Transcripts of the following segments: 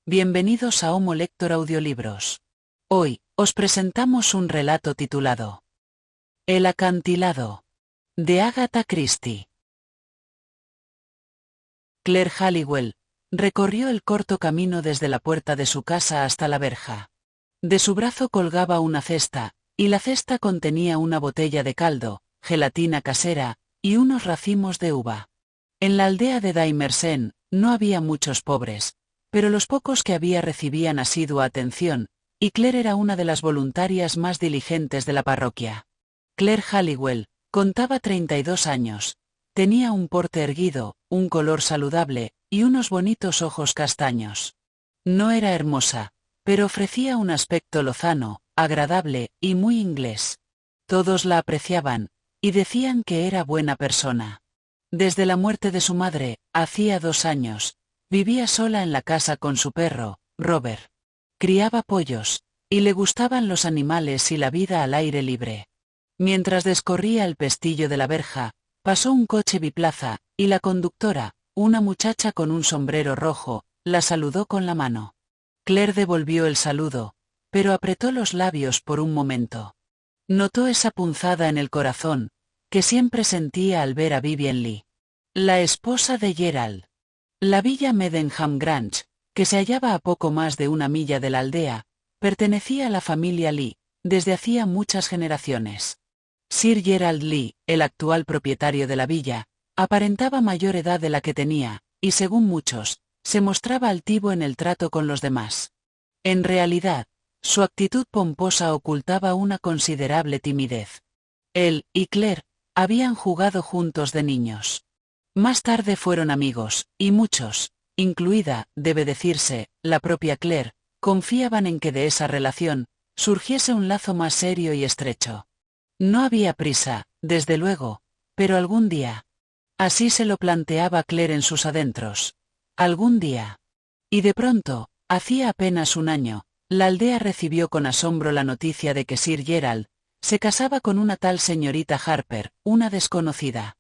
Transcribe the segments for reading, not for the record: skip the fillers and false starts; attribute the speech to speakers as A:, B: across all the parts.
A: Bienvenidos a Homo Lector Audiolibros. Hoy, os presentamos un relato titulado El acantilado, de Agatha Christie. Claire Halliwell recorrió el corto camino desde la puerta de su casa hasta la verja. De su brazo colgaba una cesta, y la cesta contenía una botella de caldo, gelatina casera, y unos racimos de uva. En la aldea de Daimersen no había muchos pobres, pero los pocos que había recibían asidua atención, y Claire era una de las voluntarias más diligentes de la parroquia. Claire Halliwell contaba 32 años. Tenía un porte erguido, un color saludable, y unos bonitos ojos castaños. No era hermosa, pero ofrecía un aspecto lozano, agradable, y muy inglés. Todos la apreciaban, y decían que era buena persona. Desde la muerte de su madre, hacía 2 años, vivía sola en la casa con su perro, Robert. Criaba pollos, y le gustaban los animales y la vida al aire libre. Mientras descorría el pestillo de la verja, pasó un coche biplaza, y la conductora, una muchacha con un sombrero rojo, la saludó con la mano. Claire devolvió el saludo, pero apretó los labios por un momento. Notó esa punzada en el corazón, que siempre sentía al ver a Vivien Leigh, la esposa de Gerald. La villa Medenham Grange, que se hallaba a poco más de 1 milla de la aldea, pertenecía a la familia Leigh, desde hacía muchas generaciones. Sir Gerald Leigh, el actual propietario de la villa, aparentaba mayor edad de la que tenía, y según muchos, se mostraba altivo en el trato con los demás. En realidad, su actitud pomposa ocultaba una considerable timidez. Él y Claire habían jugado juntos de niños. Más tarde fueron amigos, y muchos, incluida, debe decirse, la propia Claire, confiaban en que de esa relación surgiese un lazo más serio y estrecho. No había prisa, desde luego, pero algún día. Así se lo planteaba Claire en sus adentros. Algún día. Y de pronto, hacía apenas 1 año, la aldea recibió con asombro la noticia de que Sir Gerald se casaba con una tal señorita Harper, una desconocida.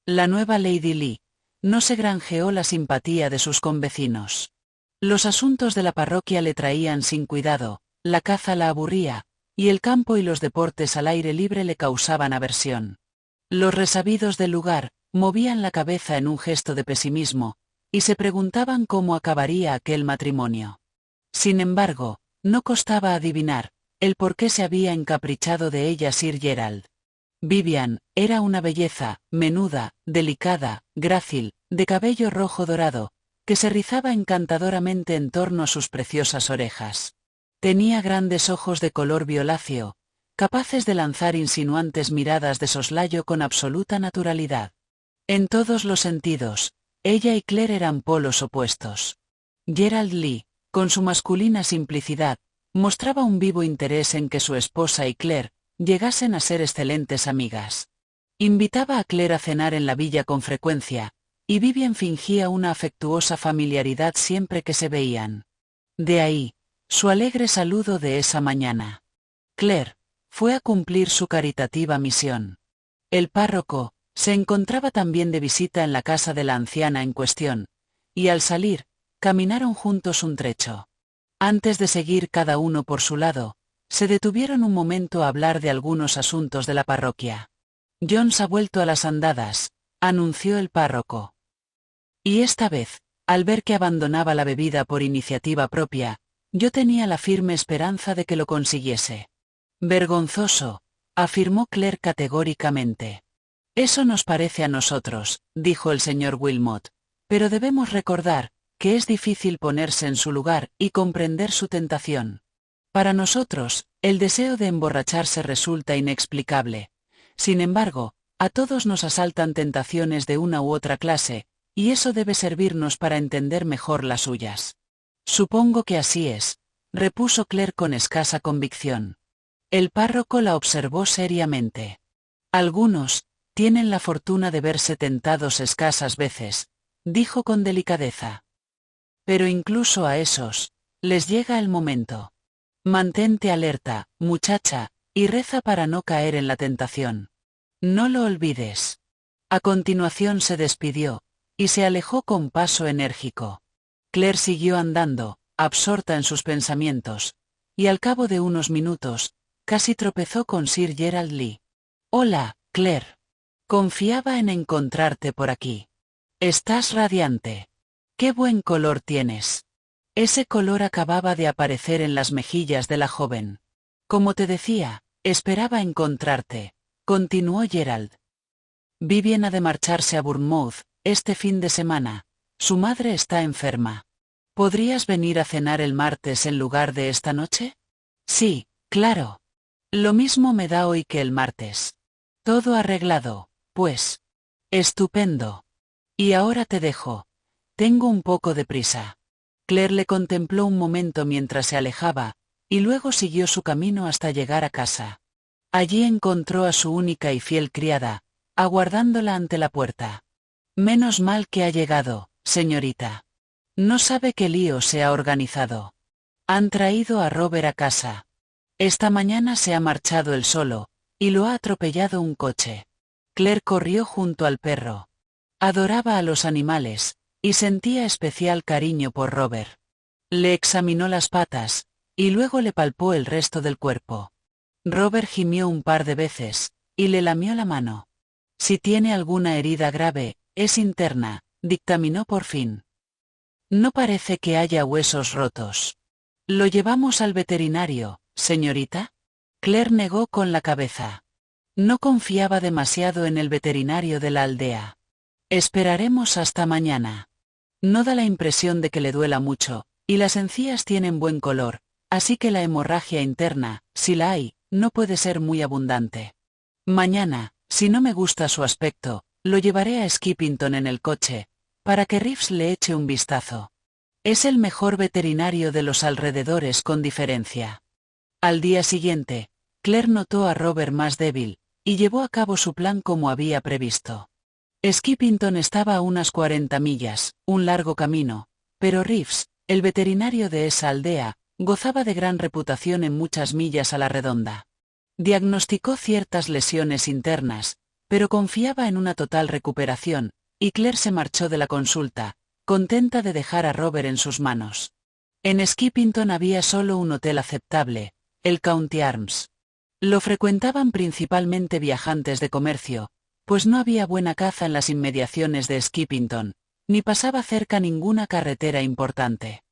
A: La nueva Lady Leigh no se granjeó la simpatía de sus convecinos. Los asuntos de la parroquia le traían sin cuidado, la caza la aburría, y el campo y los deportes al aire libre le causaban aversión. Los resabidos del lugar movían la cabeza en un gesto de pesimismo, y se preguntaban cómo acabaría aquel matrimonio. Sin embargo, no costaba adivinar el por qué se había encaprichado de ella Sir Gerald. Vivien era una belleza, menuda, delicada, grácil, de cabello rojo dorado, que se rizaba encantadoramente en torno a sus preciosas orejas. Tenía grandes ojos de color violáceo, capaces de lanzar insinuantes miradas de soslayo con absoluta naturalidad. En todos los sentidos, ella y Claire eran polos opuestos. Gerald Leigh, con su masculina simplicidad, mostraba un vivo interés en que su esposa y Claire llegasen a ser excelentes amigas. Invitaba a Claire a cenar en la villa con frecuencia, y Vivien fingía una afectuosa familiaridad siempre que se veían. De ahí, su alegre saludo de esa mañana. Claire fue a cumplir su caritativa misión. El párroco se encontraba también de visita en la casa de la anciana en cuestión, y al salir, caminaron juntos un trecho. Antes de seguir cada uno por su lado, se detuvieron un momento a hablar de algunos asuntos de la parroquia. Jones ha vuelto a las andadas, anunció el párroco. Y esta vez, al ver que abandonaba la bebida por iniciativa propia, yo tenía la firme esperanza de que lo consiguiese. Vergonzoso, afirmó Claire categóricamente. Eso nos parece a nosotros, dijo el señor Wilmot, pero debemos recordar que es difícil ponerse en su lugar y comprender su tentación. Para nosotros, el deseo de emborracharse resulta inexplicable. Sin embargo, a todos nos asaltan tentaciones de una u otra clase, y eso debe servirnos para entender mejor las suyas. Supongo que así es, repuso Claire con escasa convicción. El párroco la observó seriamente. Algunos tienen la fortuna de verse tentados escasas veces, dijo con delicadeza. Pero incluso a esos, les llega el momento. Mantente alerta, muchacha, y reza para no caer en la tentación. No lo olvides. A continuación se despidió, y se alejó con paso enérgico. Claire siguió andando, absorta en sus pensamientos, y al cabo de unos minutos, casi tropezó con Sir Gerald Lee. «Hola, Claire. Confiaba en encontrarte por aquí. Estás radiante. Qué buen color tienes». Ese color acababa de aparecer en las mejillas de la joven. «Como te decía, esperaba encontrarte», continuó Gerald. «Vivian ha de marcharse a Bournemouth este fin de semana. Su madre está enferma. ¿Podrías venir a cenar el martes en lugar de esta noche?» «Sí, claro. Lo mismo me da hoy que el martes». «Todo arreglado, pues». «Estupendo. Y ahora te dejo. Tengo un poco de prisa». Claire le contempló un momento mientras se alejaba, y luego siguió su camino hasta llegar a casa. Allí encontró a su única y fiel criada, aguardándola ante la puerta. «Menos mal que ha llegado, señorita. No sabe qué lío se ha organizado. Han traído a Robert a casa. Esta mañana se ha marchado él solo, y lo ha atropellado un coche». Claire corrió junto al perro. Adoraba a los animales, y sentía especial cariño por Robert. Le examinó las patas, y luego le palpó el resto del cuerpo. Robert gimió un par de veces, y le lamió la mano. «Si tiene alguna herida grave, es interna», dictaminó por fin. «No parece que haya huesos rotos». «¿Lo llevamos al veterinario, señorita?» Claire negó con la cabeza. No confiaba demasiado en el veterinario de la aldea. «Esperaremos hasta mañana. No da la impresión de que le duela mucho, y las encías tienen buen color, así que la hemorragia interna, si la hay, no puede ser muy abundante. Mañana, si no me gusta su aspecto, lo llevaré a Skippington en el coche, para que Reeves le eche un vistazo. Es el mejor veterinario de los alrededores con diferencia». Al día siguiente, Claire notó a Robert más débil, y llevó a cabo su plan como había previsto. Skippington estaba a unas 40 millas, un largo camino, pero Reeves, el veterinario de esa aldea, gozaba de gran reputación en muchas millas a la redonda. Diagnosticó ciertas lesiones internas, pero confiaba en una total recuperación, y Claire se marchó de la consulta, contenta de dejar a Robert en sus manos. En Skippington había solo un hotel aceptable, el County Arms. Lo frecuentaban principalmente viajantes de comercio, pues no había buena caza en las inmediaciones de Skippington, ni pasaba cerca ninguna carretera importante.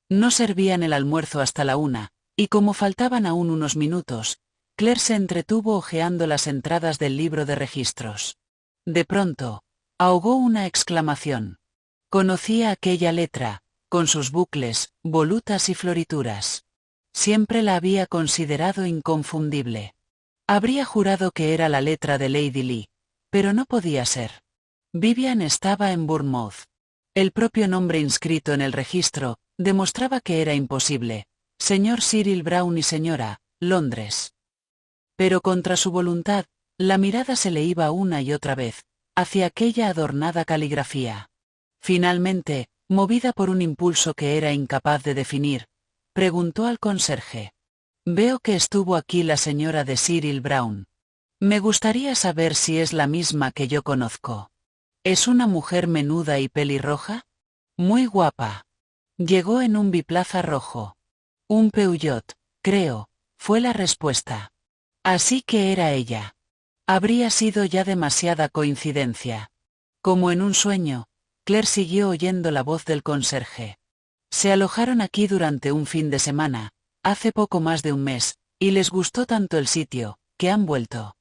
A: No servían el almuerzo hasta la 1, y como faltaban aún unos minutos, Claire se entretuvo hojeando las entradas del libro de registros. De pronto, ahogó una exclamación. Conocía aquella letra, con sus bucles, volutas y florituras. Siempre la había considerado inconfundible. Habría jurado que era la letra de Lady Lee, pero no podía ser. Vivian estaba en Bournemouth. El propio nombre inscrito en el registro demostraba que era imposible. Señor Cyril Brown y señora, Londres. Pero contra su voluntad, la mirada se le iba una y otra vez, hacia aquella adornada caligrafía. Finalmente, movida por un impulso que era incapaz de definir, preguntó al conserje. «Veo que estuvo aquí la señora de Cyril Brown. Me gustaría saber si es la misma que yo conozco. ¿Es una mujer menuda y pelirroja?» «Muy guapa. Llegó en un biplaza rojo». «Un Peugeot, creo», fue la respuesta. Así que era ella. Habría sido ya demasiada coincidencia. Como en un sueño, Claire siguió oyendo la voz del conserje. «Se alojaron aquí durante un fin de semana, hace poco más de un mes, y les gustó tanto el sitio, que han vuelto.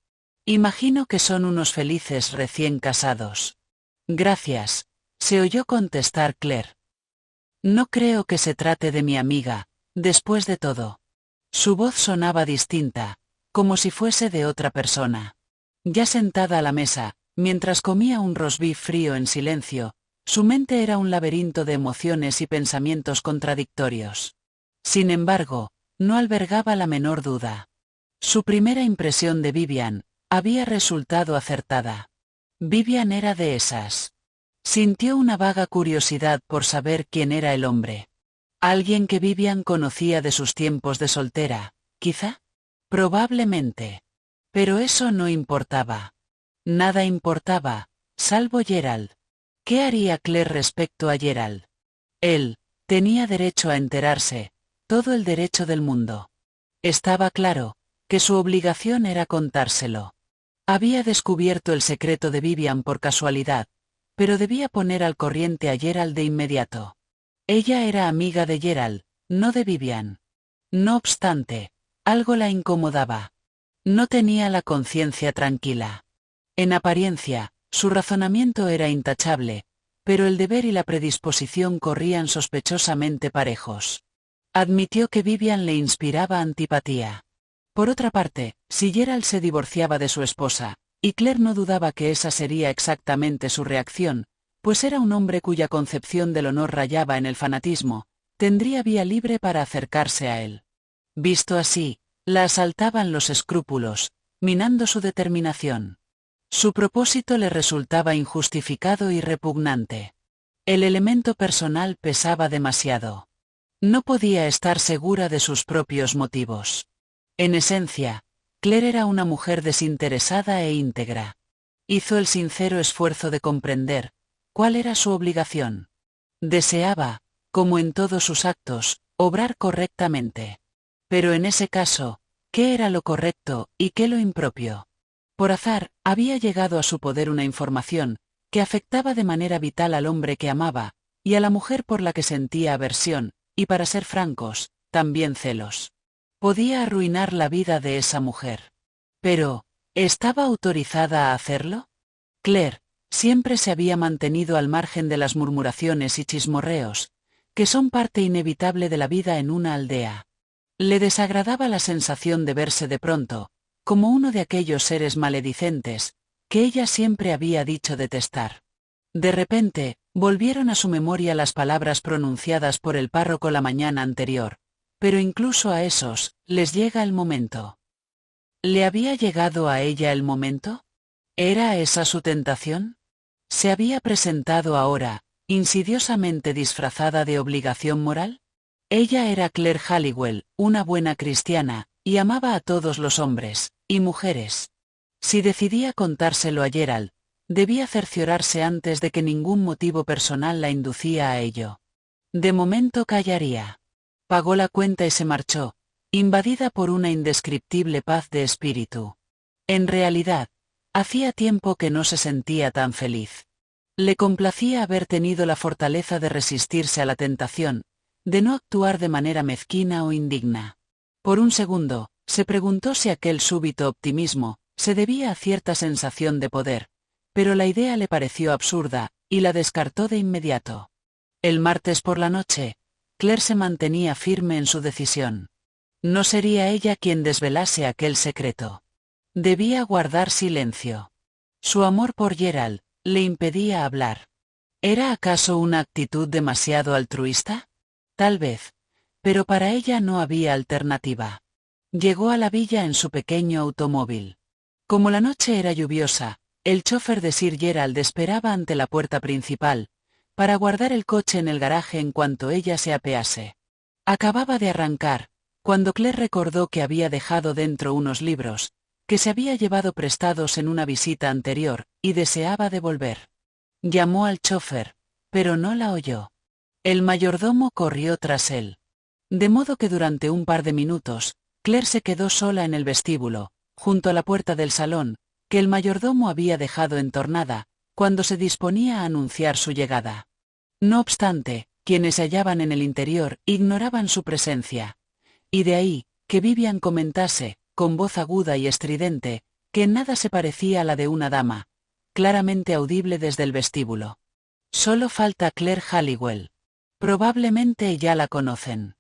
A: Imagino que son unos felices recién casados». «Gracias», se oyó contestar Claire. «No creo que se trate de mi amiga, después de todo». Su voz sonaba distinta, como si fuese de otra persona. Ya sentada a la mesa, mientras comía un roast beef frío en silencio, su mente era un laberinto de emociones y pensamientos contradictorios. Sin embargo, no albergaba la menor duda. Su primera impresión de Vivian había resultado acertada. Vivian era de esas. Sintió una vaga curiosidad por saber quién era el hombre. Alguien que Vivian conocía de sus tiempos de soltera, quizá. Probablemente. Pero eso no importaba. Nada importaba, salvo Gerald. ¿Qué haría Claire respecto a Gerald? Él, Tenía derecho a enterarse, todo el derecho del mundo. Estaba claro que su obligación era contárselo. Había descubierto el secreto de Vivian por casualidad, pero debía poner al corriente a Gerald de inmediato. Ella era amiga de Gerald, no de Vivian. No obstante, algo la incomodaba. No tenía la conciencia tranquila. En apariencia, su razonamiento era intachable, pero el deber y la predisposición corrían sospechosamente parejos. Admitió que Vivian le inspiraba antipatía. Por otra parte, si Gerald se divorciaba de su esposa, y Claire no dudaba que esa sería exactamente su reacción, pues era un hombre cuya concepción del honor rayaba en el fanatismo, tendría vía libre para acercarse a él. Visto así, la asaltaban los escrúpulos, minando su determinación. Su propósito le resultaba injustificado y repugnante. El elemento personal pesaba demasiado. No podía estar segura de sus propios motivos. En esencia, Claire era una mujer desinteresada e íntegra. Hizo el sincero esfuerzo de comprender cuál era su obligación. Deseaba, como en todos sus actos, obrar correctamente. Pero en ese caso, ¿qué era lo correcto y qué lo impropio? Por azar, había llegado a su poder una información que afectaba de manera vital al hombre que amaba, y a la mujer por la que sentía aversión, y para ser francos, también celos. Podía arruinar la vida de esa mujer. Pero, ¿estaba autorizada a hacerlo? Claire siempre se había mantenido al margen de las murmuraciones y chismorreos, que son parte inevitable de la vida en una aldea. Le desagradaba la sensación de verse de pronto como uno de aquellos seres maledicentes que ella siempre había dicho detestar. De repente, volvieron a su memoria las palabras pronunciadas por el párroco la mañana anterior, pero incluso a esos, les llega el momento. ¿Le había llegado a ella el momento? ¿Era esa su tentación? ¿Se había presentado ahora, insidiosamente disfrazada de obligación moral? Ella era Claire Halliwell, una buena cristiana, y amaba a todos los hombres y mujeres. Si decidía contárselo a Gerald, debía cerciorarse antes de que ningún motivo personal la inducía a ello. De momento callaría. Pagó la cuenta y se marchó, invadida por una indescriptible paz de espíritu. En realidad, hacía tiempo que no se sentía tan feliz. Le complacía haber tenido la fortaleza de resistirse a la tentación, de no actuar de manera mezquina o indigna. Por un segundo, se preguntó si aquel súbito optimismo se debía a cierta sensación de poder, pero la idea le pareció absurda, y la descartó de inmediato. El martes por la noche, Claire se mantenía firme en su decisión. No sería ella quien desvelase aquel secreto. Debía guardar silencio. Su amor por Gerald le impedía hablar. ¿Era acaso una actitud demasiado altruista? Tal vez, pero para ella no había alternativa. Llegó a la villa en su pequeño automóvil. Como la noche era lluviosa, el chofer de Sir Gerald esperaba ante la puerta principal, para guardar el coche en el garaje en cuanto ella se apease. Acababa de arrancar, cuando Claire recordó que había dejado dentro unos libros, que se había llevado prestados en una visita anterior, y deseaba devolver. Llamó al chofer, pero no la oyó. El mayordomo corrió tras él. De modo que durante un par de minutos, Claire se quedó sola en el vestíbulo, junto a la puerta del salón, que el mayordomo había dejado entornada, cuando se disponía a anunciar su llegada. No obstante, quienes se hallaban en el interior ignoraban su presencia. Y de ahí, que Vivian comentase, con voz aguda y estridente, que en nada se parecía a la de una dama, claramente audible desde el vestíbulo. Solo falta Claire Halliwell. Probablemente ya la conocen.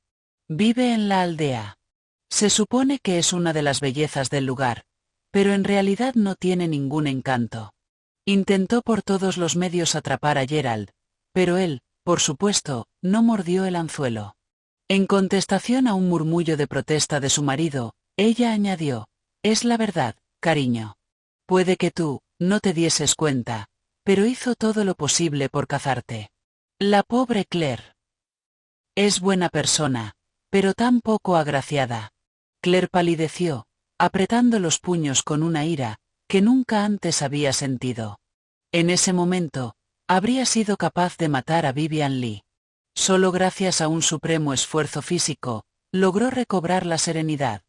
A: Vive en la aldea. Se supone que es una de las bellezas del lugar, pero en realidad no tiene ningún encanto. Intentó por todos los medios atrapar a Gerald, pero él, por supuesto, no mordió el anzuelo. En contestación a un murmullo de protesta de su marido, ella añadió: «Es la verdad, cariño. Puede que tú no te dieses cuenta, pero hizo todo lo posible por cazarte. La pobre Claire. Es buena persona, pero tan poco agraciada». Claire palideció, apretando los puños con una ira que nunca antes había sentido. En ese momento, habría sido capaz de matar a Vivian Leigh. Solo gracias a un supremo esfuerzo físico, logró recobrar la serenidad.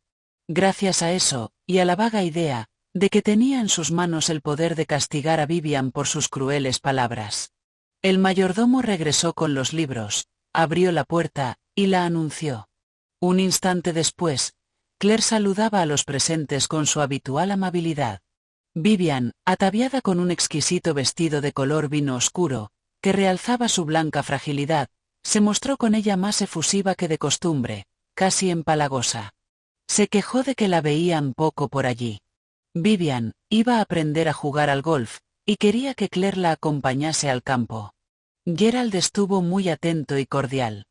A: Gracias a eso, y a la vaga idea, de que tenía en sus manos el poder de castigar a Vivian por sus crueles palabras. El mayordomo regresó con los libros, abrió la puerta, y la anunció. Un instante después, Claire saludaba a los presentes con su habitual amabilidad. Vivian, ataviada con un exquisito vestido de color vino oscuro, que realzaba su blanca fragilidad, se mostró con ella más efusiva que de costumbre, casi empalagosa. Se quejó de que la veían poco por allí. Vivian iba a aprender a jugar al golf, y quería que Claire la acompañase al campo. Gerald estuvo muy atento y cordial.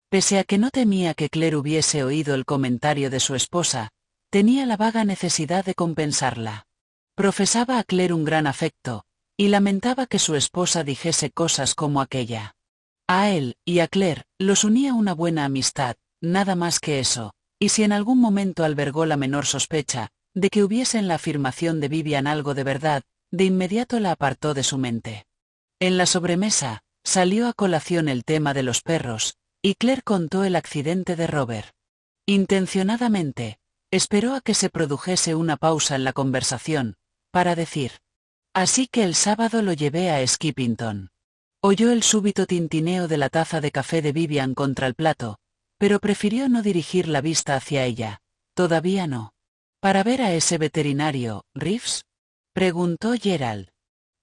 A: Pese a que no temía que Claire hubiese oído el comentario de su esposa, tenía la vaga necesidad de compensarla. Profesaba a Claire un gran afecto, y lamentaba que su esposa dijese cosas como aquella. A él y a Claire los unía una buena amistad, nada más que eso, y si en algún momento albergó la menor sospecha de que hubiese en la afirmación de Vivian algo de verdad, de inmediato la apartó de su mente. En la sobremesa, salió a colación el tema de los perros, y Claire contó el accidente de Robert. Intencionadamente, esperó a que se produjese una pausa en la conversación, para decir: así que el sábado lo llevé a Skippington. Oyó el súbito tintineo de la taza de café de Vivian contra el plato, pero prefirió no dirigir la vista hacia ella. Todavía no. ¿Para ver a ese veterinario, Reeves?, preguntó Gerald.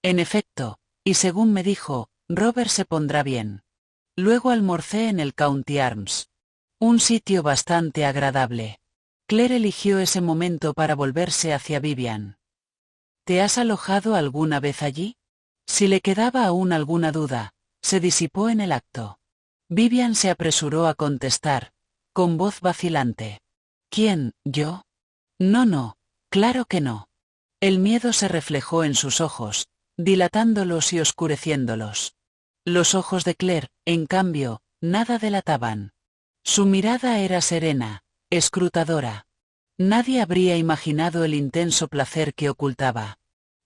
A: En efecto, y según me dijo, Robert se pondrá bien. Luego almorcé en el County Arms. Un sitio bastante agradable. Claire eligió ese momento para volverse hacia Vivian. ¿Te has alojado alguna vez allí? Si le quedaba aún alguna duda, se disipó en el acto. Vivian se apresuró a contestar, con voz vacilante. ¿Quién, yo? No, claro que no. El miedo se reflejó en sus ojos, dilatándolos y oscureciéndolos. Los ojos de Claire, en cambio, nada delataban. Su mirada era serena, escrutadora. Nadie habría imaginado el intenso placer que ocultaba.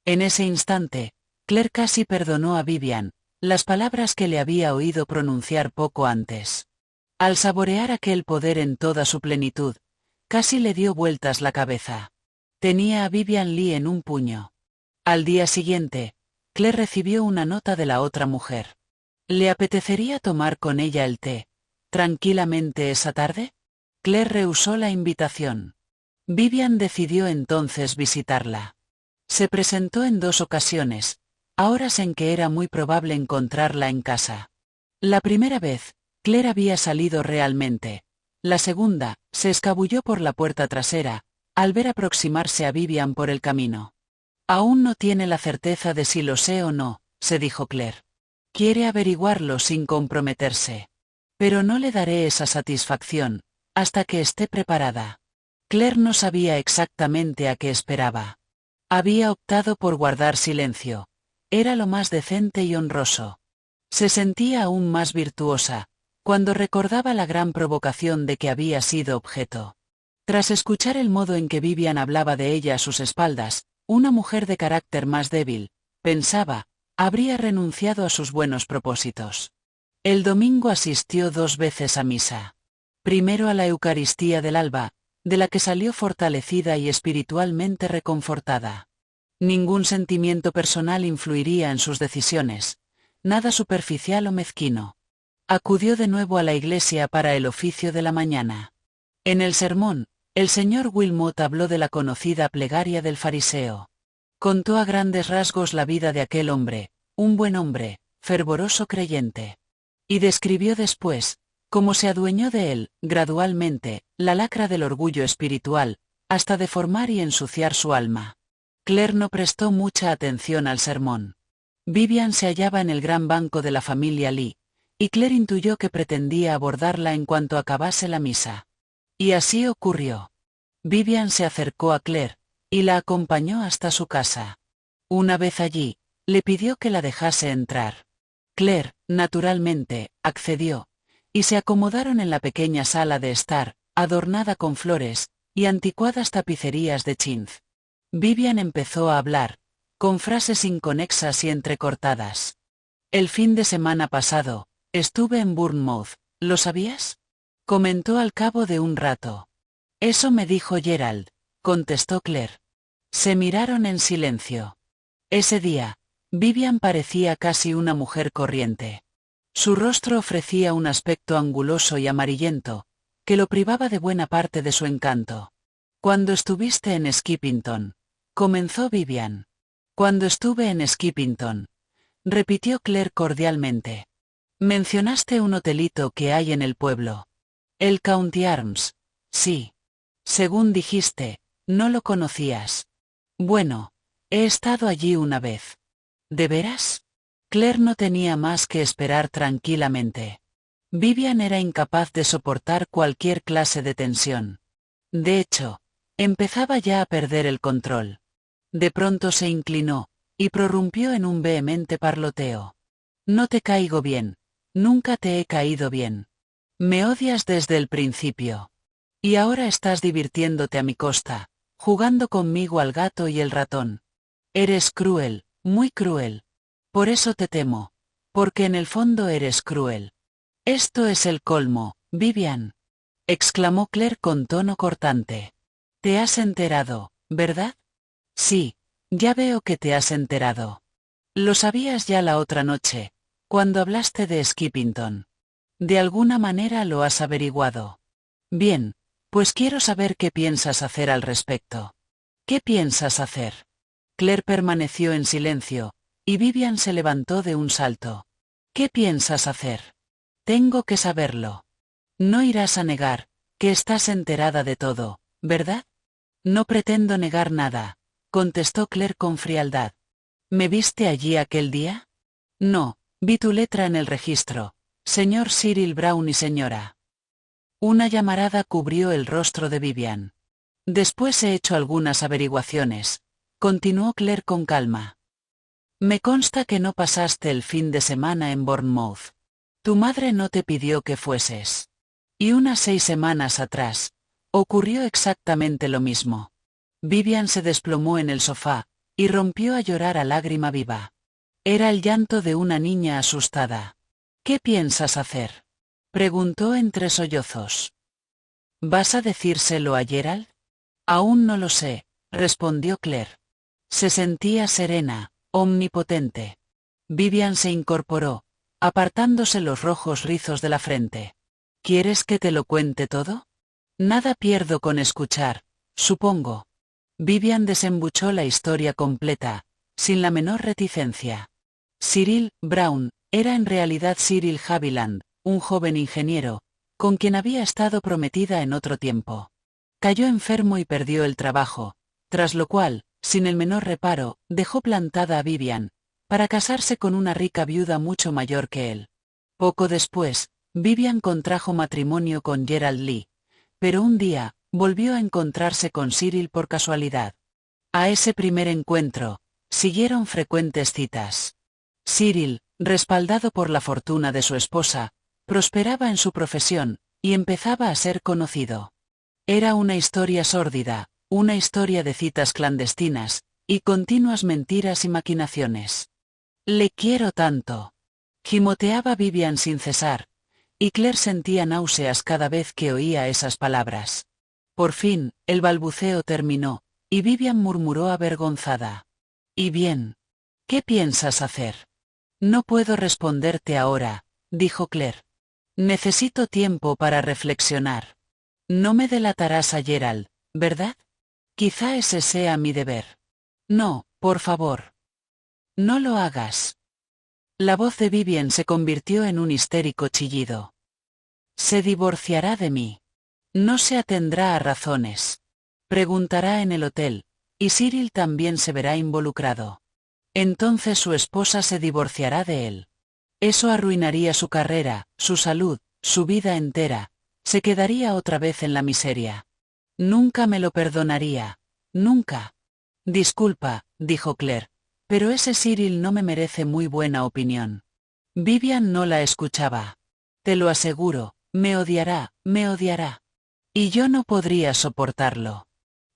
A: En ese instante, Claire casi perdonó a Vivian las palabras que le había oído pronunciar poco antes. Al saborear aquel poder en toda su plenitud, casi le dio vueltas la cabeza. Tenía a Vivian Lee en un puño. Al día siguiente, Claire recibió una nota de la otra mujer. ¿Le apetecería tomar con ella el té, tranquilamente esa tarde? Claire rehusó la invitación. Vivian decidió entonces visitarla. Se presentó en 2 ocasiones, a horas en que era muy probable encontrarla en casa. La primera vez, Claire había salido realmente. La segunda, se escabulló por la puerta trasera, al ver aproximarse a Vivian por el camino. Aún no tiene la certeza de si lo sé o no, se dijo Claire. Quiere averiguarlo sin comprometerse. Pero no le daré esa satisfacción, hasta que esté preparada. Claire no sabía exactamente a qué esperaba. Había optado por guardar silencio. Era lo más decente y honroso. Se sentía aún más virtuosa cuando recordaba la gran provocación de que había sido objeto. Tras escuchar el modo en que Vivian hablaba de ella a sus espaldas, una mujer de carácter más débil, pensaba, habría renunciado a sus buenos propósitos. El domingo asistió 2 veces a misa. Primero a la Eucaristía del alba, de la que salió fortalecida y espiritualmente reconfortada. Ningún sentimiento personal influiría en sus decisiones, nada superficial o mezquino. Acudió de nuevo a la iglesia para el oficio de la mañana. En el sermón, el señor Wilmot habló de la conocida plegaria del fariseo. Contó a grandes rasgos la vida de aquel hombre, un buen hombre, fervoroso creyente. Y describió después cómo se adueñó de él, gradualmente, la lacra del orgullo espiritual, hasta deformar y ensuciar su alma. Claire no prestó mucha atención al sermón. Vivian se hallaba en el gran banco de la familia Lee, y Claire intuyó que pretendía abordarla en cuanto acabase la misa. Y así ocurrió. Vivian se acercó a Claire, y la acompañó hasta su casa. Una vez allí, le pidió que la dejase entrar. Claire, naturalmente, accedió, y se acomodaron en la pequeña sala de estar, adornada con flores y anticuadas tapicerías de chintz. Vivian empezó a hablar, con frases inconexas y entrecortadas. El fin de semana pasado, Estuve en Bournemouth, ¿lo sabías? Comentó al cabo de un rato. Eso me dijo Gerald, contestó Claire. Se miraron en silencio. Ese día, Vivian parecía casi una mujer corriente. Su rostro ofrecía un aspecto anguloso y amarillento, que lo privaba de buena parte de su encanto. Cuando estuviste en Skippington, comenzó Vivian. Cuando estuve en Skippington, repitió Claire cordialmente. Mencionaste un hotelito que hay en el pueblo. El County Arms, sí. Según dijiste, no lo conocías. Bueno, he estado allí una vez. ¿De veras? Claire no tenía más que esperar tranquilamente. Vivian era incapaz de soportar cualquier clase de tensión. De hecho, empezaba ya a perder el control. De pronto se inclinó, y prorrumpió en un vehemente parloteo. No te caigo bien, nunca te he caído bien. Me odias desde el principio. Y ahora estás divirtiéndote a mi costa, jugando conmigo al gato y el ratón. Eres cruel, muy cruel. Por eso te temo, porque en el fondo eres cruel. Esto es el colmo, Vivian, exclamó Claire con tono cortante. Te has enterado, ¿verdad? Sí, ya veo que te has enterado. Lo sabías ya la otra noche, cuando hablaste de Skippington. De alguna manera lo has averiguado. Bien, pues quiero saber qué piensas hacer al respecto. ¿Qué piensas hacer? Claire permaneció en silencio, y Vivian se levantó de un salto. ¿Qué piensas hacer? Tengo que saberlo. No irás a negar, que estás enterada de todo, ¿verdad? No pretendo negar nada, contestó Claire con frialdad. ¿Me viste allí aquel día? No, vi tu letra en el registro, señor Cyril Brown y señora. Una llamarada cubrió el rostro de Vivian. Después he hecho algunas averiguaciones, continuó Claire con calma. Me consta que no pasaste el fin de semana en Bournemouth. Tu madre no te pidió que fueses. Y unas 6 semanas atrás, ocurrió exactamente lo mismo. Vivian se desplomó en el sofá, y rompió a llorar a lágrima viva. Era el llanto de una niña asustada. ¿Qué piensas hacer? Preguntó entre sollozos. ¿Vas a decírselo a Gerald? Aún no lo sé, respondió Claire. Se sentía serena, omnipotente. Vivian se incorporó, apartándose los rojos rizos de la frente. ¿Quieres que te lo cuente todo? Nada pierdo con escuchar, supongo. Vivian desembuchó la historia completa, sin la menor reticencia. Cyril Brown era en realidad Cyril Haviland, un joven ingeniero, con quien había estado prometida en otro tiempo. Cayó enfermo y perdió el trabajo, tras lo cual, sin el menor reparo, dejó plantada a Vivian, para casarse con una rica viuda mucho mayor que él. Poco después, Vivian contrajo matrimonio con Gerald Lee, pero un día, volvió a encontrarse con Cyril por casualidad. A ese primer encuentro, siguieron frecuentes citas. Cyril, respaldado por la fortuna de su esposa, prosperaba en su profesión, y empezaba a ser conocido. Era una historia sórdida, una historia de citas clandestinas, y continuas mentiras y maquinaciones. Le quiero tanto. Gimoteaba Vivian sin cesar, y Claire sentía náuseas cada vez que oía esas palabras. Por fin, el balbuceo terminó, y Vivian murmuró avergonzada. ¿Y bien? ¿Qué piensas hacer? No puedo responderte ahora, dijo Claire. Necesito tiempo para reflexionar. No me delatarás a Gerald, ¿verdad? Quizá ese sea mi deber. No, por favor. No lo hagas. La voz de Vivian se convirtió en un histérico chillido. Se divorciará de mí. No se atendrá a razones. Preguntará en el hotel, y Cyril también se verá involucrado. Entonces su esposa se divorciará de él. Eso arruinaría su carrera, su salud, su vida entera. Se quedaría otra vez en la miseria. Nunca me lo perdonaría. Nunca. Disculpa, dijo Claire, pero ese Cyril no me merece muy buena opinión. Vivian no la escuchaba. Te lo aseguro, me odiará, me odiará. Y yo no podría soportarlo.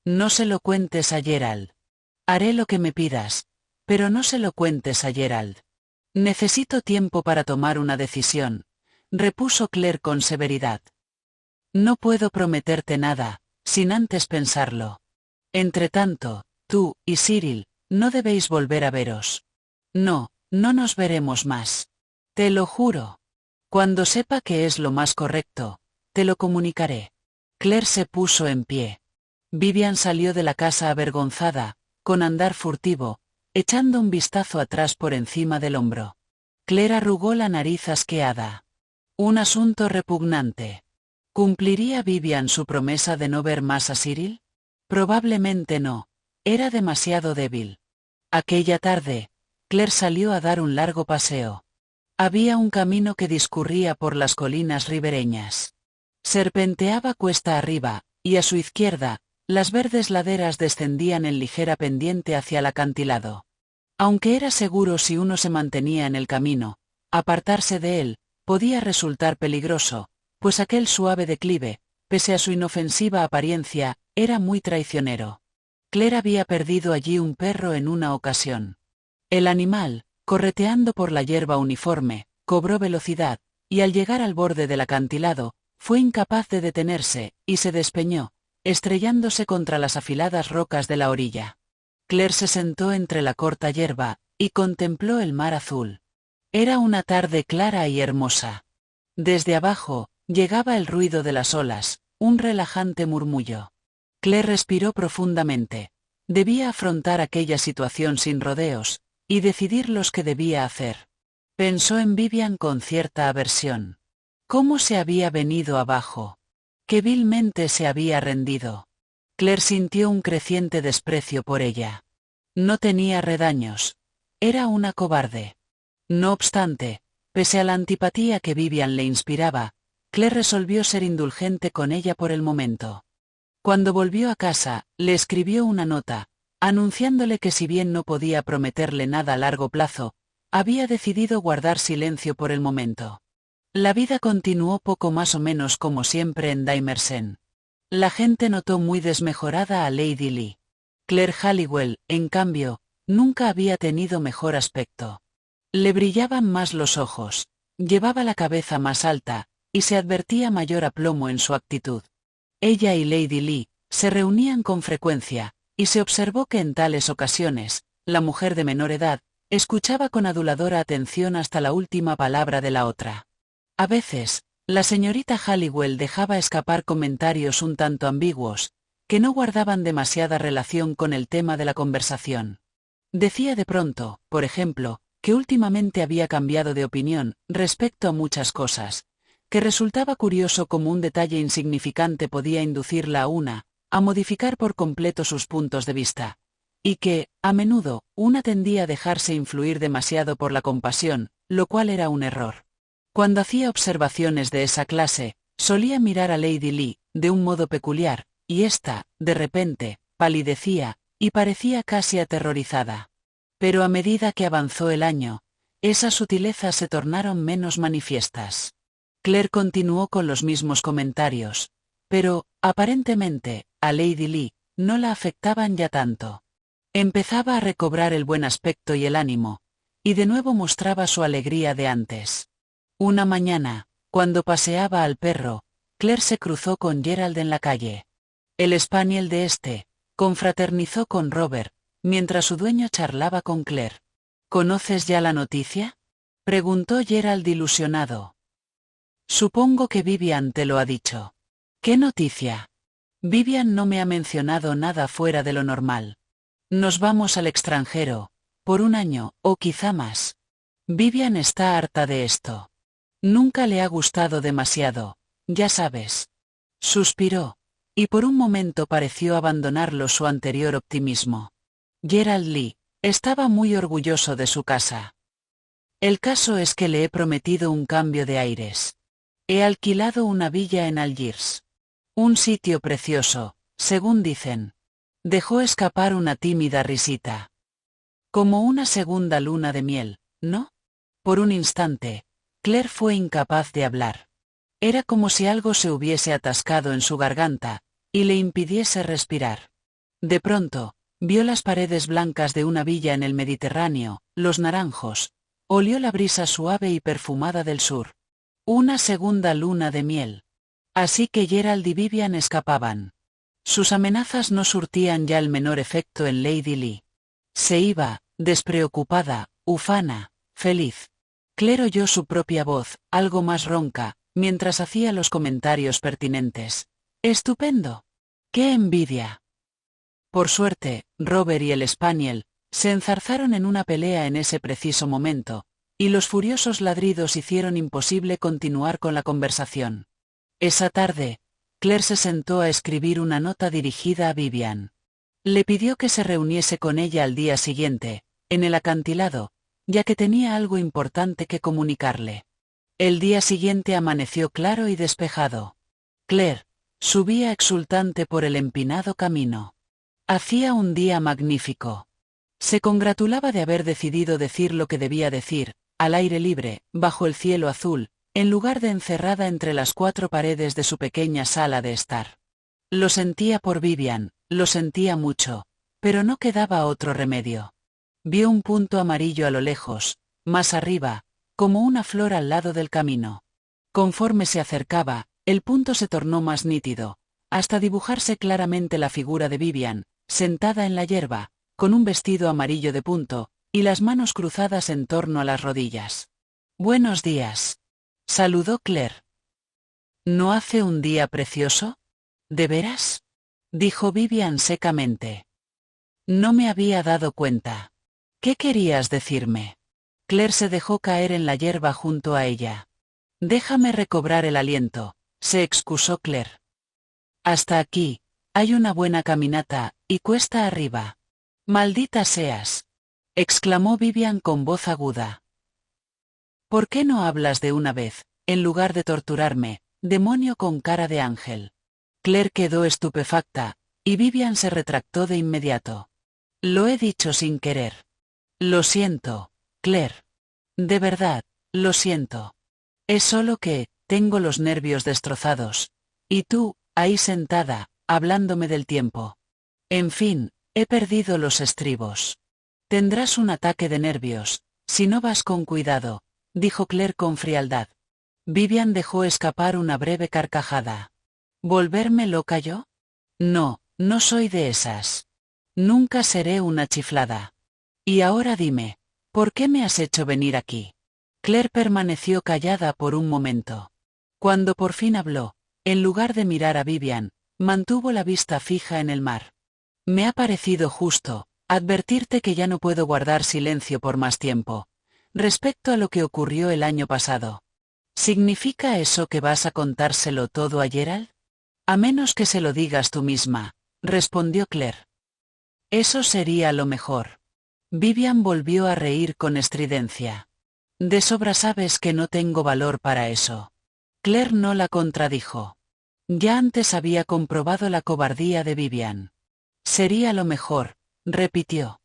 A: No se lo cuentes a Gerald. Haré lo que me pidas, pero no se lo cuentes a Gerald. Necesito tiempo para tomar una decisión, repuso Claire con severidad. No puedo prometerte nada, sin antes pensarlo. Entretanto, tú y Cyril, no debéis volver a veros. No, no nos veremos más. Te lo juro. Cuando sepa que es lo más correcto, te lo comunicaré. Claire se puso en pie. Vivian salió de la casa avergonzada, con andar furtivo, echando un vistazo atrás por encima del hombro. Claire arrugó la nariz asqueada. Un asunto repugnante. ¿Cumpliría Vivian su promesa de no ver más a Cyril? Probablemente no. Era demasiado débil. Aquella tarde, Claire salió a dar un largo paseo. Había un camino que discurría por las colinas ribereñas. Serpenteaba cuesta arriba, y a su izquierda, las verdes laderas descendían en ligera pendiente hacia el acantilado. Aunque era seguro si uno se mantenía en el camino, apartarse de él podía resultar peligroso, pues aquel suave declive, pese a su inofensiva apariencia, era muy traicionero. Claire había perdido allí un perro en una ocasión. El animal, correteando por la hierba uniforme, cobró velocidad, y al llegar al borde del acantilado, fue incapaz de detenerse, y se despeñó, estrellándose contra las afiladas rocas de la orilla. Claire se sentó entre la corta hierba, y contempló el mar azul. Era una tarde clara y hermosa. Desde abajo, llegaba el ruido de las olas, un relajante murmullo. Claire respiró profundamente. Debía afrontar aquella situación sin rodeos, y decidir los que debía hacer. Pensó en Vivian con cierta aversión. ¿Cómo se había venido abajo? Qué vilmente se había rendido. Claire sintió un creciente desprecio por ella. No tenía redaños. Era una cobarde. No obstante, pese a la antipatía que Vivian le inspiraba, Claire resolvió ser indulgente con ella por el momento. Cuando volvió a casa, le escribió una nota, anunciándole que si bien no podía prometerle nada a largo plazo, había decidido guardar silencio por el momento. La vida continuó poco más o menos como siempre en Dymersen. La gente notó muy desmejorada a Lady Lee. Claire Halliwell, en cambio, nunca había tenido mejor aspecto. Le brillaban más los ojos, llevaba la cabeza más alta, y se advertía mayor aplomo en su actitud. Ella y Lady Lee se reunían con frecuencia, y se observó que en tales ocasiones, la mujer de menor edad, escuchaba con aduladora atención hasta la última palabra de la otra. A veces, la señorita Halliwell dejaba escapar comentarios un tanto ambiguos, que no guardaban demasiada relación con el tema de la conversación. Decía de pronto, por ejemplo, que últimamente había cambiado de opinión respecto a muchas cosas, que resultaba curioso cómo un detalle insignificante podía inducirla a modificar por completo sus puntos de vista, y que, a menudo, una tendía a dejarse influir demasiado por la compasión, lo cual era un error. Cuando hacía observaciones de esa clase, solía mirar a Lady Lee, de un modo peculiar, y ésta, de repente, palidecía, y parecía casi aterrorizada. Pero a medida que avanzó el año, esas sutilezas se tornaron menos manifiestas. Claire continuó con los mismos comentarios, pero, aparentemente, a Lady Lee no la afectaban ya tanto. Empezaba a recobrar el buen aspecto y el ánimo, y de nuevo mostraba su alegría de antes. Una mañana, cuando paseaba al perro, Claire se cruzó con Gerald en la calle. El spaniel de este confraternizó con Robert, mientras su dueño charlaba con Claire. ¿Conoces ya la noticia?, preguntó Gerald ilusionado. Supongo que Vivian te lo ha dicho. ¿Qué noticia? Vivian no me ha mencionado nada fuera de lo normal. Nos vamos al extranjero, por un año, o quizá más. Vivian está harta de esto. Nunca le ha gustado demasiado, ya sabes. Suspiró, y por un momento pareció abandonarlo su anterior optimismo. Gerald Lee estaba muy orgulloso de su casa. El caso es que le he prometido un cambio de aires. He alquilado una villa en Algiers. Un sitio precioso, según dicen. Dejó escapar una tímida risita. Como una segunda luna de miel, ¿no? Por un instante, Claire fue incapaz de hablar. Era como si algo se hubiese atascado en su garganta, y le impidiese respirar. De pronto, vio las paredes blancas de una villa en el Mediterráneo, los naranjos, olió la brisa suave y perfumada del sur. Una segunda luna de miel. Así que Gerald y Vivian escapaban. Sus amenazas no surtían ya el menor efecto en Lady Lee. Se iba, despreocupada, ufana, feliz. Claire oyó su propia voz, algo más ronca, mientras hacía los comentarios pertinentes. «¡Estupendo! ¡Qué envidia!». Por suerte, Robert y el Spaniel se enzarzaron en una pelea en ese preciso momento, y los furiosos ladridos hicieron imposible continuar con la conversación. Esa tarde, Claire se sentó a escribir una nota dirigida a Vivian. Le pidió que se reuniese con ella al día siguiente, en el acantilado, ya que tenía algo importante que comunicarle. El día siguiente amaneció claro y despejado. Claire subía exultante por el empinado camino. Hacía un día magnífico. Se congratulaba de haber decidido decir lo que debía decir, al aire libre, bajo el cielo azul, en lugar de encerrada entre las cuatro paredes de su pequeña sala de estar. Lo sentía por Vivian, lo sentía mucho, pero no quedaba otro remedio. Vio un punto amarillo a lo lejos, más arriba, como una flor al lado del camino. Conforme se acercaba, el punto se tornó más nítido, hasta dibujarse claramente la figura de Vivian, sentada en la hierba, con un vestido amarillo de punto, y las manos cruzadas en torno a las rodillas. «Buenos días», saludó Claire. «¿No hace un día precioso? ¿De veras?», dijo Vivian secamente. «No me había dado cuenta. ¿Qué querías decirme?». Claire se dejó caer en la hierba junto a ella. «Déjame recobrar el aliento», se excusó Claire. «Hasta aquí, hay una buena caminata, y cuesta arriba». «Maldita seas», exclamó Vivian con voz aguda. «¿Por qué no hablas de una vez, en lugar de torturarme, demonio con cara de ángel?». Claire quedó estupefacta, y Vivian se retractó de inmediato. «Lo he dicho sin querer. Lo siento, Claire. De verdad, lo siento. Es solo que, tengo los nervios destrozados. Y tú, ahí sentada, hablándome del tiempo. En fin, he perdido los estribos. Tendrás un ataque de nervios, si no vas con cuidado», dijo Claire con frialdad. Vivian dejó escapar una breve carcajada. «¿Volverme loca yo? No, no soy de esas. Nunca seré una chiflada. Y ahora dime, ¿por qué me has hecho venir aquí?». Claire permaneció callada por un momento. Cuando por fin habló, en lugar de mirar a Vivian, mantuvo la vista fija en el mar. «Me ha parecido justo advertirte que ya no puedo guardar silencio por más tiempo, respecto a lo que ocurrió el año pasado. ¿Significa eso que vas a contárselo todo a Gerald?». «A menos que se lo digas tú misma», respondió Claire. «Eso sería lo mejor». Vivian volvió a reír con estridencia. «De sobra sabes que no tengo valor para eso». Claire no la contradijo. Ya antes había comprobado la cobardía de Vivian. «Sería lo mejor», repitió.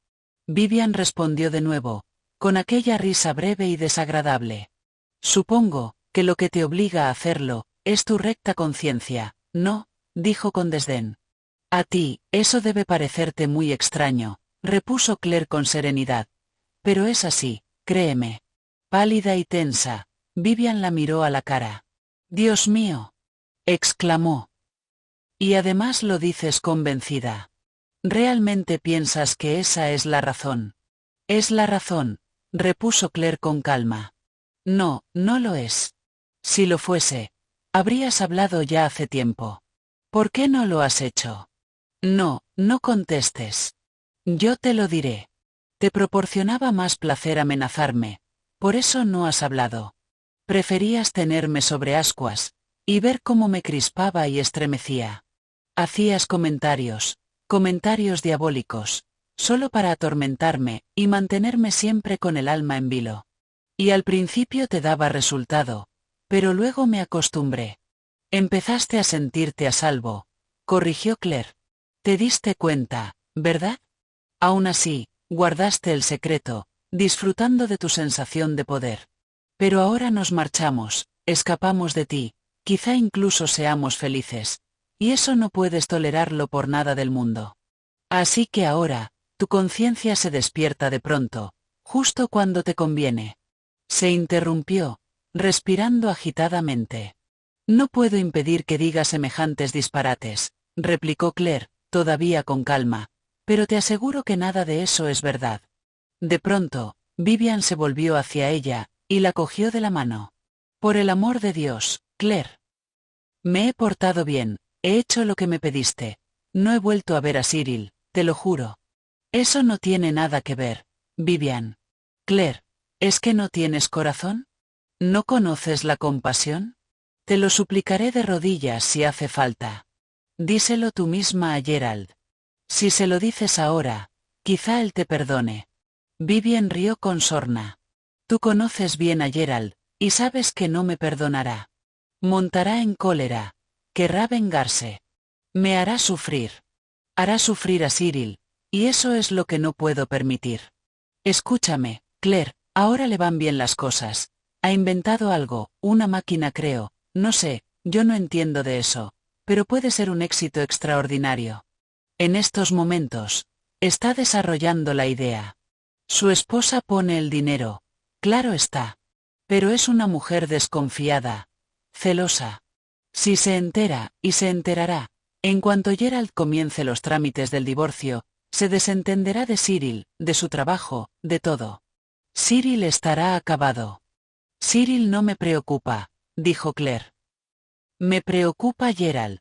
A: Vivian respondió de nuevo, con aquella risa breve y desagradable. «Supongo que lo que te obliga a hacerlo es tu recta conciencia, ¿no?», dijo con desdén. «A ti, eso debe parecerte muy extraño», repuso Claire con serenidad. «Pero es así, créeme». Pálida y tensa, Vivian la miró a la cara. «Dios mío», exclamó. «Y además lo dices convencida. ¿Realmente piensas que esa es la razón?». «Es la razón», repuso Claire con calma. «No, no lo es. Si lo fuese, habrías hablado ya hace tiempo. ¿Por qué no lo has hecho?». «No, no contestes. Yo te lo diré. Te proporcionaba más placer amenazarme, por eso no has hablado. Preferías tenerme sobre ascuas, y ver cómo me crispaba y estremecía. Hacías comentarios diabólicos, solo para atormentarme y mantenerme siempre con el alma en vilo. Y al principio te daba resultado, pero luego me acostumbré. Empezaste a sentirte a salvo», corrigió Claire. «Te diste cuenta, ¿verdad? Aún así, guardaste el secreto, disfrutando de tu sensación de poder. Pero ahora nos marchamos, escapamos de ti, quizá incluso seamos felices, y eso no puedes tolerarlo por nada del mundo. Así que ahora, tu conciencia se despierta de pronto, justo cuando te conviene». Se interrumpió, respirando agitadamente. No puedo impedir que diga semejantes disparates, replicó Claire, todavía con calma, pero te aseguro que nada de eso es verdad. De pronto, Vivian se volvió hacia ella, y la cogió de la mano. Por el amor de Dios, Claire. Me he portado bien, he hecho lo que me pediste. No he vuelto a ver a Cyril, te lo juro. Eso no tiene nada que ver, Vivian. Claire, ¿es que no tienes corazón? ¿No conoces la compasión? Te lo suplicaré de rodillas si hace falta. Díselo tú misma a Gerald. Si se lo dices ahora, quizá él te perdone. Vivian rió con sorna. Tú conoces bien a Gerald, y sabes que no me perdonará. Montará en cólera. Querrá vengarse. Me hará sufrir. Hará sufrir a Cyril, y eso es lo que no puedo permitir. Escúchame, Claire, ahora le van bien las cosas. Ha inventado algo, una máquina creo, no sé, yo no entiendo de eso, pero puede ser un éxito extraordinario. En estos momentos, está desarrollando la idea. Su esposa pone el dinero, claro está. Pero es una mujer desconfiada, celosa. Si se entera, y se enterará, en cuanto Gerald comience los trámites del divorcio, se desentenderá de Cyril, de su trabajo, de todo. Cyril estará acabado. Cyril no me preocupa, dijo Claire. Me preocupa Gerald.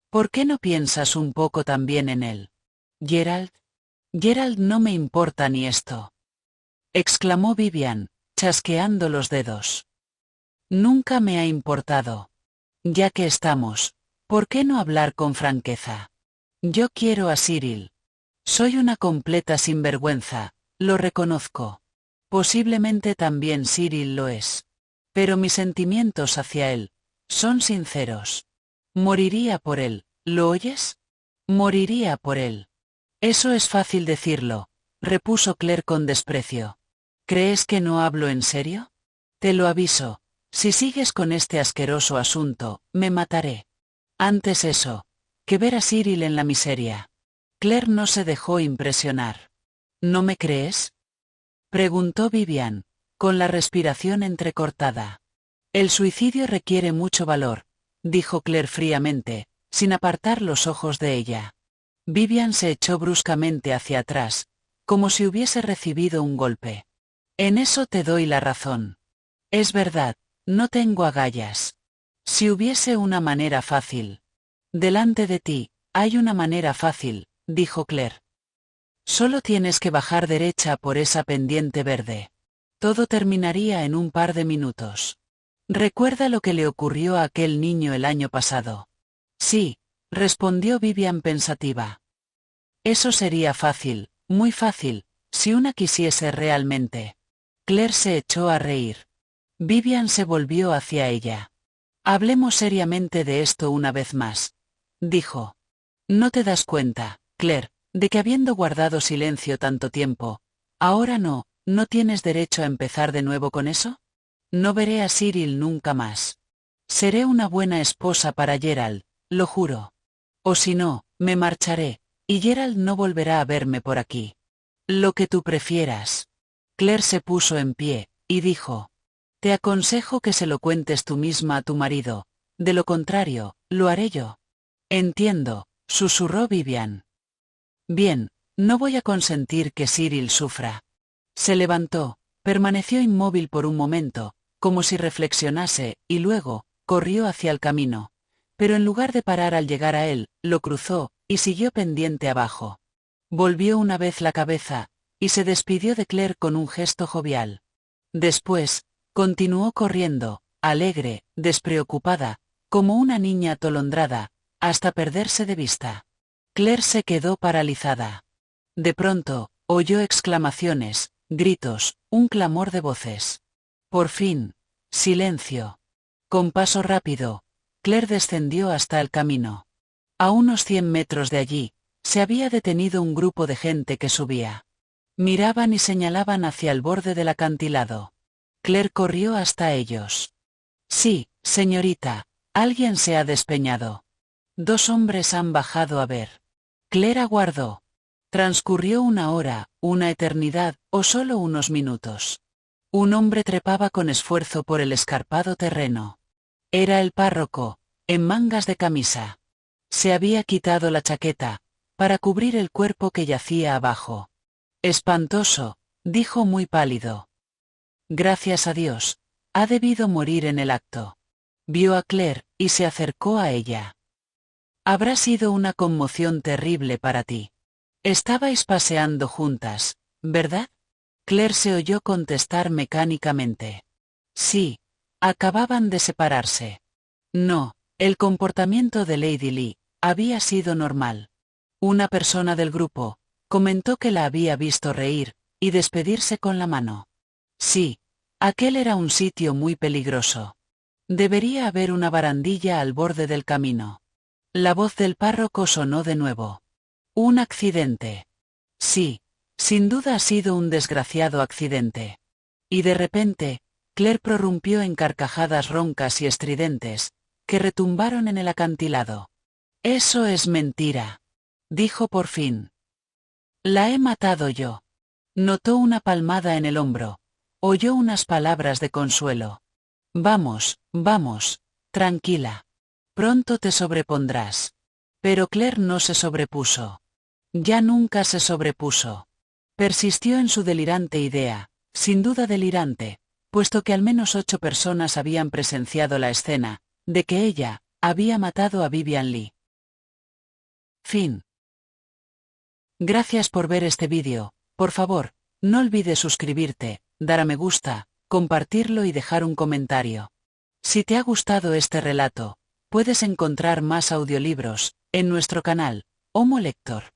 A: ¿Por qué no piensas un poco también en él? Gerald. Gerald no me importa ni esto. Exclamó Vivian, chasqueando los dedos. Nunca me ha importado. Ya que estamos, ¿por qué no hablar con franqueza? Yo quiero a Cyril. Soy una completa sinvergüenza, lo reconozco. Posiblemente también Cyril lo es. Pero mis sentimientos hacia él son sinceros. Moriría por él, ¿lo oyes? Moriría por él. Eso es fácil decirlo, repuso Claire con desprecio. ¿Crees que no hablo en serio? Te lo aviso, si sigues con este asqueroso asunto, me mataré. Antes eso, que ver a Cyril en la miseria. Claire no se dejó impresionar. ¿No me crees? Preguntó Vivian, con la respiración entrecortada. El suicidio requiere mucho valor, dijo Claire fríamente, sin apartar los ojos de ella. Vivian se echó bruscamente hacia atrás, como si hubiese recibido un golpe. En eso te doy la razón. Es verdad, no tengo agallas. Si hubiese una manera fácil. Delante de ti, hay una manera fácil, dijo Claire. Solo tienes que bajar derecha por esa pendiente verde. Todo terminaría en un par de minutos. ¿Recuerda lo que le ocurrió a aquel niño el año pasado? Sí, respondió Vivian pensativa. Eso sería fácil, muy fácil, si una quisiese realmente. Claire se echó a reír. Vivian se volvió hacia ella. Hablemos seriamente de esto una vez más, dijo. ¿No te das cuenta, Claire, de que habiendo guardado silencio tanto tiempo, ahora no tienes derecho a empezar de nuevo con eso? No veré a Cyril nunca más. Seré una buena esposa para Gerald, lo juro. O si no, me marcharé, y Gerald no volverá a verme por aquí. Lo que tú prefieras. Claire se puso en pie, y dijo. Te aconsejo que se lo cuentes tú misma a tu marido, de lo contrario, lo haré yo. Entiendo, susurró Vivian. Bien, no voy a consentir que Cyril sufra. Se levantó, permaneció inmóvil por un momento, como si reflexionase, y luego, corrió hacia el camino. Pero en lugar de parar al llegar a él, lo cruzó, y siguió pendiente abajo. Volvió una vez la cabeza, y se despidió de Claire con un gesto jovial. Después, continuó corriendo, alegre, despreocupada, como una niña atolondrada, hasta perderse de vista. Claire se quedó paralizada. De pronto, oyó exclamaciones, gritos, un clamor de voces. Por fin, silencio. Con paso rápido, Claire descendió hasta el camino. A unos 100 metros de allí, se había detenido un grupo de gente que subía. Miraban y señalaban hacia el borde del acantilado. Claire corrió hasta ellos. Sí, señorita, alguien se ha despeñado. 2 hombres han bajado a ver. Claire aguardó. Transcurrió una hora, una eternidad, o solo unos minutos. Un hombre trepaba con esfuerzo por el escarpado terreno. Era el párroco, en mangas de camisa. Se había quitado la chaqueta, para cubrir el cuerpo que yacía abajo. Espantoso, dijo muy pálido. Gracias a Dios, ha debido morir en el acto. Vio a Claire, y se acercó a ella. Habrá sido una conmoción terrible para ti. Estabais paseando juntas, ¿verdad? Claire se oyó contestar mecánicamente. Sí, acababan de separarse. No, el comportamiento de Lady Lee había sido normal. Una persona del grupo comentó que la había visto reír y despedirse con la mano. Sí, aquel era un sitio muy peligroso. Debería haber una barandilla al borde del camino. La voz del párroco sonó de nuevo. Un accidente. Sí, sin duda ha sido un desgraciado accidente. Y de repente, Claire prorrumpió en carcajadas roncas y estridentes, que retumbaron en el acantilado. Eso es mentira, dijo por fin. La he matado yo. Notó una palmada en el hombro. Oyó unas palabras de consuelo. Vamos, vamos, tranquila. Pronto te sobrepondrás. Pero Claire no se sobrepuso. Ya nunca se sobrepuso. Persistió en su delirante idea, sin duda delirante, puesto que al menos 8 personas habían presenciado la escena, de que ella había matado a Vivian Lee. Fin. Gracias por ver este vídeo. Por favor, no olvides suscribirte, dar a me gusta, compartirlo y dejar un comentario. Si te ha gustado este relato, puedes encontrar más audiolibros en nuestro canal, Homo Lector.